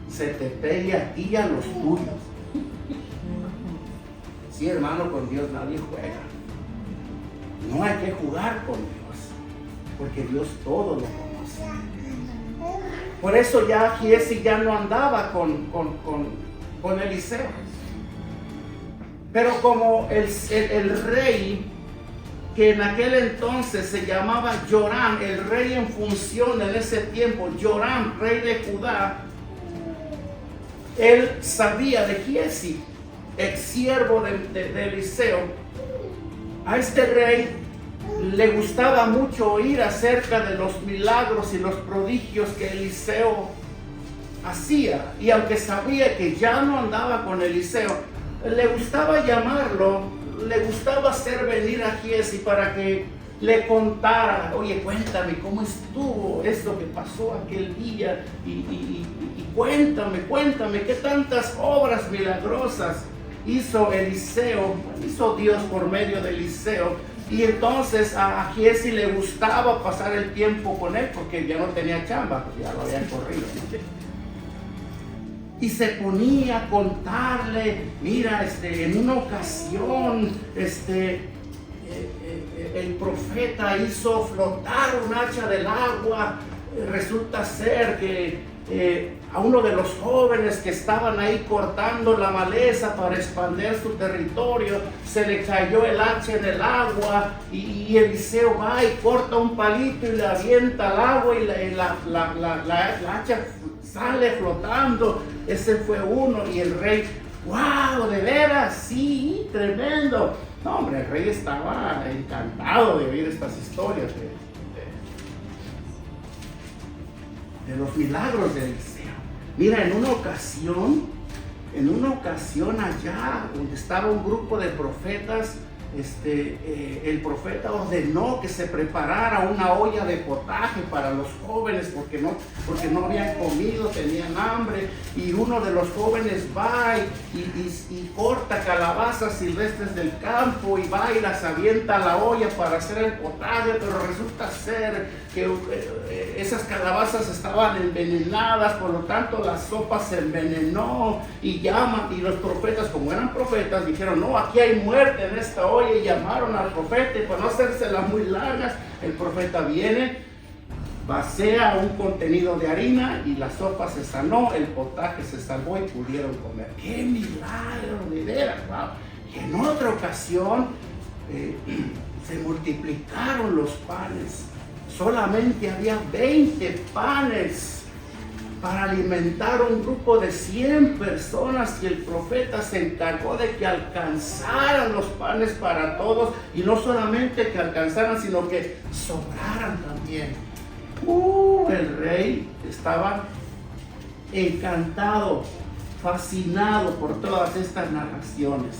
se te pegue a ti y a los tuyos. Sí, hermano, con Dios nadie juega. No hay que jugar con Dios, porque Dios todo lo conoce. Por eso ya Giesi ya no andaba con Eliseo. Pero como el rey, que en aquel entonces se llamaba Joram, el rey en función en ese tiempo, Joram, rey de Judá, él sabía de Giesi, ex siervo de Eliseo. A este rey le gustaba mucho oír acerca de los milagros y los prodigios que Eliseo hacía. Y aunque sabía que ya no andaba con Eliseo, le gustaba llamarlo, le gustaba hacer venir a Giesi para que le contara: oye, cuéntame cómo estuvo esto que pasó aquel día, y cuéntame qué tantas obras milagrosas hizo Eliseo, hizo Dios por medio de Eliseo. Y entonces a Giesi le gustaba pasar el tiempo con él, porque ya no tenía chamba, ya lo habían corrido, ¿no? Y se ponía a contarle: mira, en una ocasión, el profeta hizo flotar un hacha del agua. Resulta ser que a uno de los jóvenes que estaban ahí cortando la maleza para expandir su territorio, se le cayó el hacha en el agua, y Eliseo va y corta un palito y le avienta al agua, y la hacha sale flotando. Ese fue uno. Y el rey: ¡wow! ¿De veras? Sí, tremendo. No, hombre, el rey estaba encantado de oír estas historias de los milagros de Eliseo. Mira, en una ocasión allá donde estaba un grupo de profetas, el profeta ordenó que se preparara una olla de potaje para los jóvenes, porque no habían comido, tenían hambre. Y uno de los jóvenes va y corta calabazas silvestres del campo, y va y las avienta a la olla para hacer el potaje, pero resulta ser que esas calabazas estaban envenenadas, por lo tanto la sopa se envenenó, y los profetas, como eran profetas, dijeron: no, aquí hay muerte en esta olla. Y llamaron al profeta, y para no hacérselas muy largas, el profeta viene, vacía un contenido de harina, y la sopa se sanó, el potaje se salvó y pudieron comer. ¡Qué milagro, de veras! ¡Wow! Y en otra ocasión se multiplicaron los panes. Solamente había 20 panes para alimentar un grupo de 100 personas, y el profeta se encargó de que alcanzaran los panes para todos, y no solamente que alcanzaran, sino que sobraran también. El rey estaba encantado, fascinado por todas estas narraciones.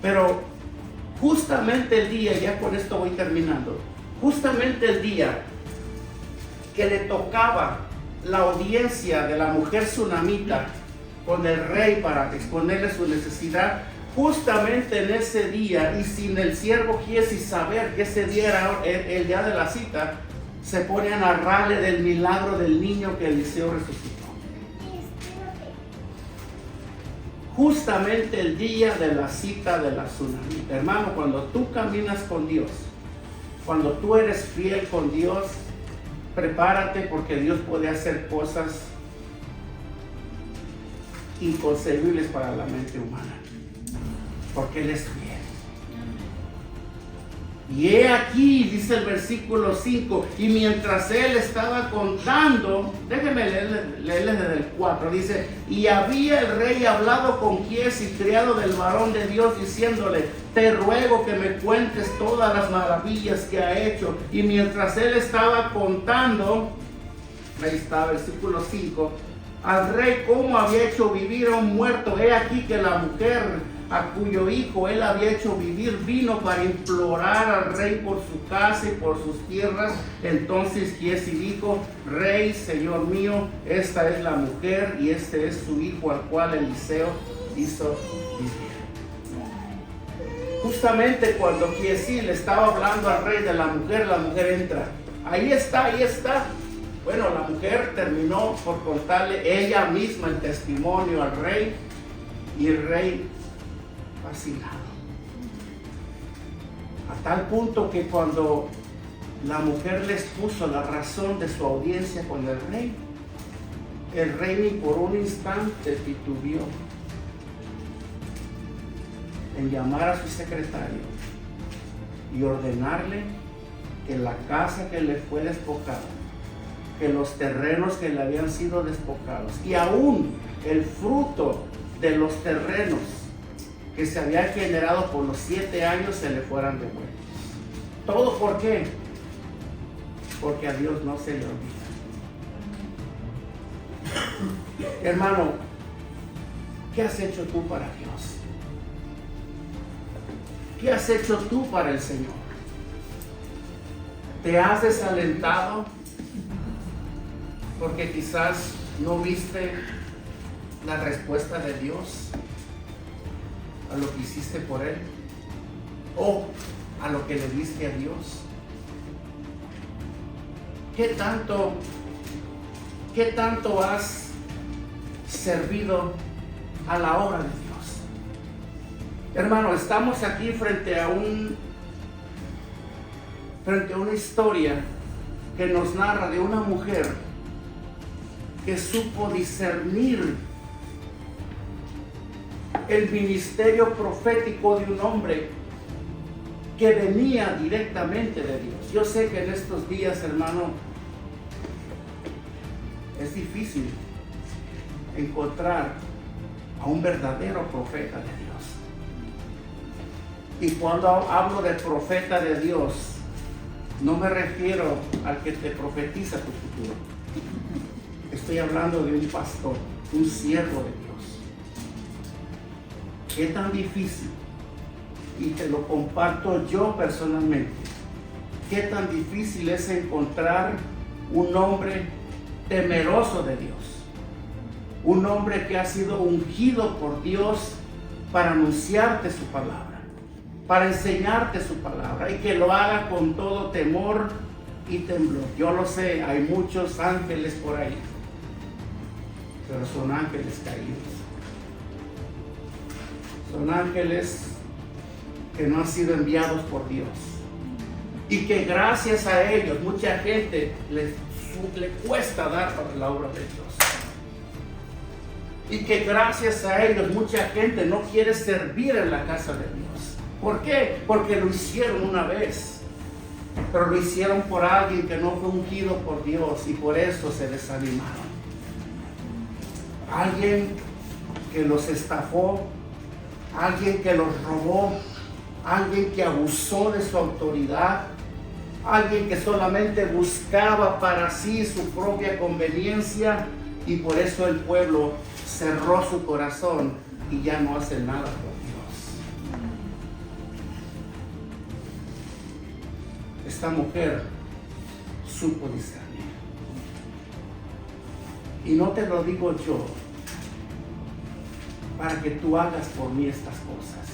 Pero justamente el día, ya con esto voy terminando, justamente el día que le tocaba la audiencia de la mujer sunamita con el rey para exponerle su necesidad, justamente en ese día, y sin el siervo Giesi saber que ese día era el día de la cita, se pone a narrarle del milagro del niño que Eliseo resucitó. Justamente el día de la cita de la sunamita. Hermano, cuando tú caminas con Dios, cuando tú eres fiel con Dios, prepárate, porque Dios puede hacer cosas inconcebibles para la mente humana, porque Él es fiel. Y he aquí, dice el versículo 5, y mientras él estaba contando, déjenme leerle desde el 4, dice: y había el rey hablado con Giesi, criado del varón de Dios, diciéndole: te ruego que me cuentes todas las maravillas que ha hecho. Y mientras él estaba contando, ahí está, versículo 5, al rey cómo había hecho vivir a un muerto. He aquí que la mujer a cuyo hijo él había hecho vivir, vino para implorar al rey por su casa y por sus tierras. Entonces Giezi dijo: Rey, señor mío, esta es la mujer y este es su hijo al cual Eliseo hizo vivir. Justamente cuando Giezi le estaba hablando al rey de la mujer entra. Ahí está. Bueno, la mujer terminó por contarle ella misma el testimonio al rey, y el rey fascinado. A tal punto que cuando la mujer les puso la razón de su audiencia con el rey ni por un instante titubeó en llamar a su secretario y ordenarle que la casa que le fue despojada, que los terrenos que le habían sido despojados y aún el fruto de los terrenos que se había generado por los 7 años se le fueran devueltos. ¿Todo por qué? Porque a Dios no se le olvida. Hermano, ¿qué has hecho tú para Dios? ¿Qué has hecho tú para el Señor? ¿Te has desalentado porque quizás no viste la respuesta de Dios a lo que hiciste por Él o a lo que le diste a Dios? ¿Qué tanto has servido a la obra de Dios? Hermano, estamos aquí frente a una historia que nos narra de una mujer que supo discernir el ministerio profético de un hombre que venía directamente de Dios. Yo sé que en estos días, hermano, es difícil encontrar a un verdadero profeta de Dios. Y cuando hablo de profeta de Dios, no me refiero al que te profetiza tu futuro. Estoy hablando de un pastor, un siervo de Dios. Qué tan difícil, y te lo comparto yo personalmente, qué tan difícil es encontrar un hombre temeroso de Dios, un hombre que ha sido ungido por Dios para anunciarte su palabra, para enseñarte su palabra, y que lo haga con todo temor y temblor. Yo lo sé, hay muchos ángeles por ahí, pero son ángeles caídos. Son ángeles que no han sido enviados por Dios, y que gracias a ellos mucha gente le cuesta dar para la obra de Dios, y que gracias a ellos mucha gente no quiere servir en la casa de Dios. ¿Por qué? Porque lo hicieron una vez, pero lo hicieron por alguien que no fue ungido por Dios, y por eso se desanimaron. Alguien que los estafó, alguien que los robó, alguien que abusó de su autoridad, alguien que solamente buscaba para sí su propia conveniencia, y por eso el pueblo cerró su corazón y ya no hace nada por Dios. Esta mujer supo discernir. Y no te lo digo yo para que tú hagas por mí estas cosas.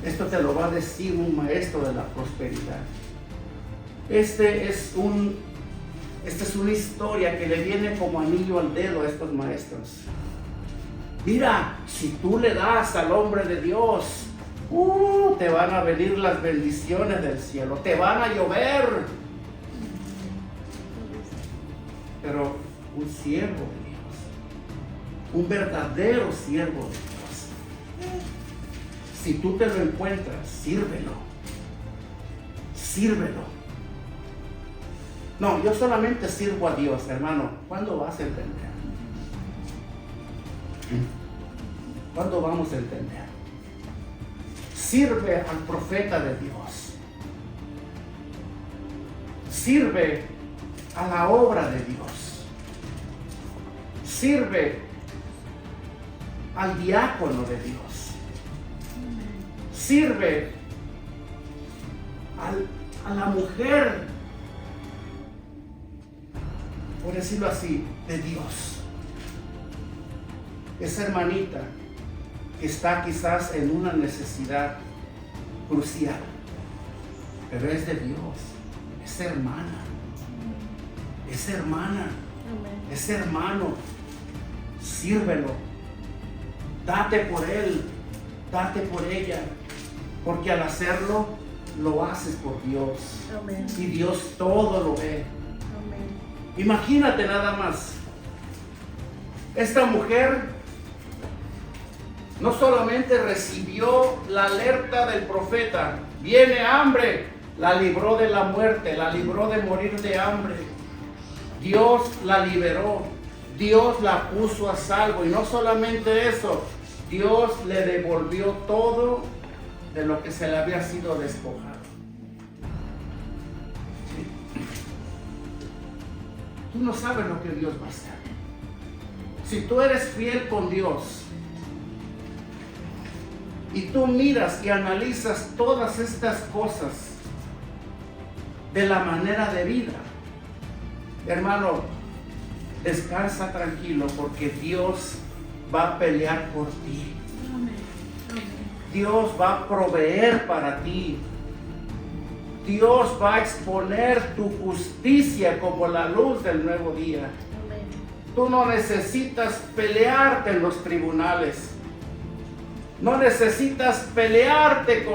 Esto te lo va a decir un maestro de la prosperidad. Esta es una historia que le viene como anillo al dedo a estos maestros. Mira, si tú le das al hombre de Dios, te van a venir las bendiciones del cielo, te van a llover. Pero un siervo de Dios, un verdadero siervo de Dios, si tú te lo encuentras, sírvelo. No, yo solamente sirvo a Dios, hermano. ¿Cuándo vas a entender? ¿Cuándo vamos a entender? Sirve al profeta de Dios. Sirve a la obra de Dios. Sirve al diácono de Dios. sirve a la mujer, por decirlo así, de Dios. Esa hermanita que está quizás en una necesidad crucial, pero es de Dios, es hermana, es hermano, sírvelo, date por él, date por ella, porque al hacerlo, lo haces por Dios. Amén. Y Dios todo lo ve. Amén. Imagínate nada más, esta mujer no solamente recibió la alerta del profeta, viene hambre, la libró de la muerte, la libró de morir de hambre. Dios la liberó, Dios la puso a salvo, y no solamente eso, Dios le devolvió todo de lo que se le había sido despojado. ¿Sí? Tú no sabes lo que Dios va a hacer. Si tú eres fiel con Dios y tú miras y analizas todas estas cosas de la manera de vida, hermano, descansa tranquilo, porque Dios va a pelear por ti. Amén. Amén. Dios va a proveer para ti. Dios va a exponer tu justicia como la luz del nuevo día. Amén. Tú no necesitas pelearte en los tribunales. No necesitas pelearte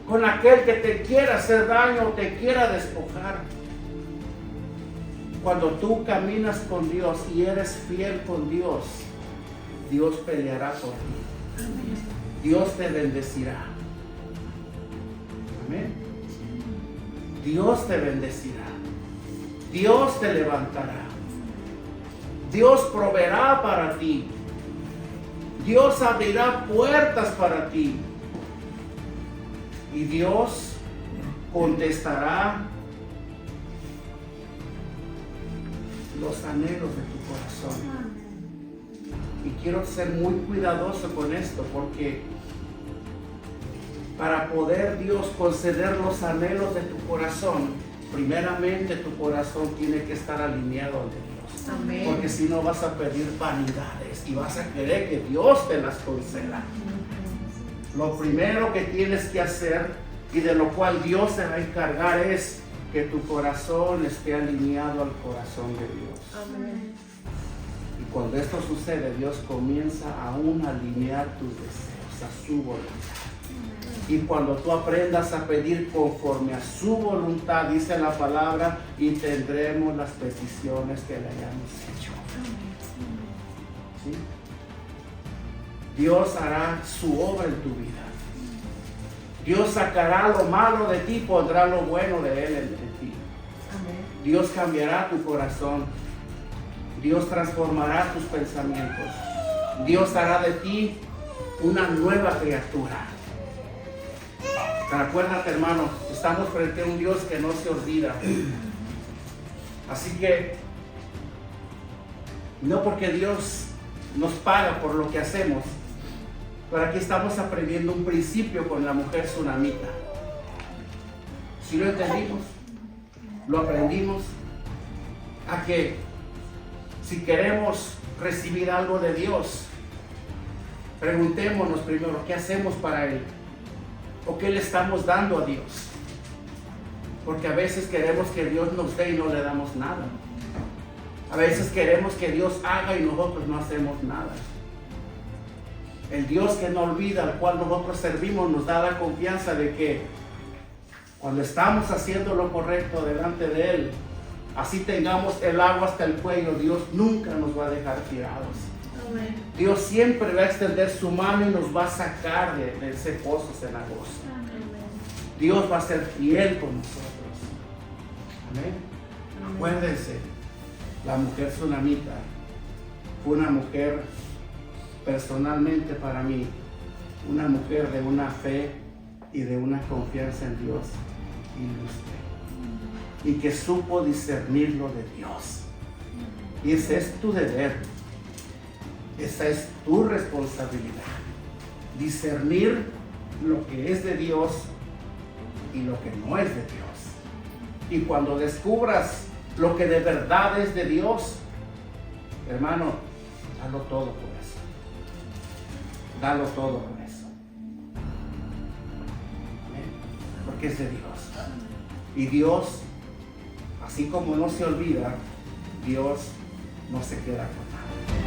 con aquel que te quiera hacer daño o te quiera despojar. Cuando tú caminas con Dios y eres fiel con Dios, Dios peleará por ti. Amén. Dios te bendecirá. Amén. Dios te bendecirá. Dios te levantará. Dios proveerá para ti. Dios abrirá puertas para ti. Y Dios contestará los anhelos de tu corazón. Y quiero ser muy cuidadoso con esto, porque para poder Dios conceder los anhelos de tu corazón, primeramente tu corazón tiene que estar alineado al de Dios. Amén. Porque si no, vas a pedir vanidades y vas a querer que Dios te las conceda. Lo primero que tienes que hacer, y de lo cual Dios se va a encargar, es que tu corazón esté alineado al corazón de Dios. Amén. Y cuando esto sucede, Dios comienza aún a alinear tus deseos a su voluntad. Y cuando tú aprendas a pedir conforme a su voluntad, dice la palabra, y tendremos las peticiones que le hayamos hecho. ¿Sí? Dios hará su obra en tu vida. Dios sacará lo malo de ti y pondrá lo bueno de Él en ti. Amén. Dios cambiará tu corazón. Dios transformará tus pensamientos. Dios hará de ti una nueva criatura. Pero acuérdate, hermano, estamos frente a un Dios que no se olvida. Así que, no porque Dios nos paga por lo que hacemos, pero aquí estamos aprendiendo un principio con la mujer tsunamita. Si lo entendimos, lo aprendimos, a que si queremos recibir algo de Dios, preguntémonos primero qué hacemos para Él, o qué le estamos dando a Dios. Porque a veces queremos que Dios nos dé y no le damos nada. A veces queremos que Dios haga y nosotros no hacemos nada. El Dios que no olvida, al cual nosotros servimos, nos da la confianza de que cuando estamos haciendo lo correcto delante de Él, así tengamos el agua hasta el cuello, Dios nunca nos va a dejar tirados. Amén. Dios siempre va a extender su mano y nos va a sacar de ese pozo cenagoso. Dios va a ser fiel con nosotros. Amén. Acuérdense, la mujer tsunamita fue una mujer, personalmente para mí, una mujer de una fe y de una confianza en Dios ilustre, y que supo discernir lo de Dios. Y ese es tu deber, esa es tu responsabilidad. discernir lo que es de Dios y lo que no es de Dios. Y cuando descubras lo que de verdad es de Dios, hermano, dalo todo por eso. Dalo todo por eso. ¿Amén? Porque es de Dios. Y Dios, así como no se olvida, Dios no se queda con nada.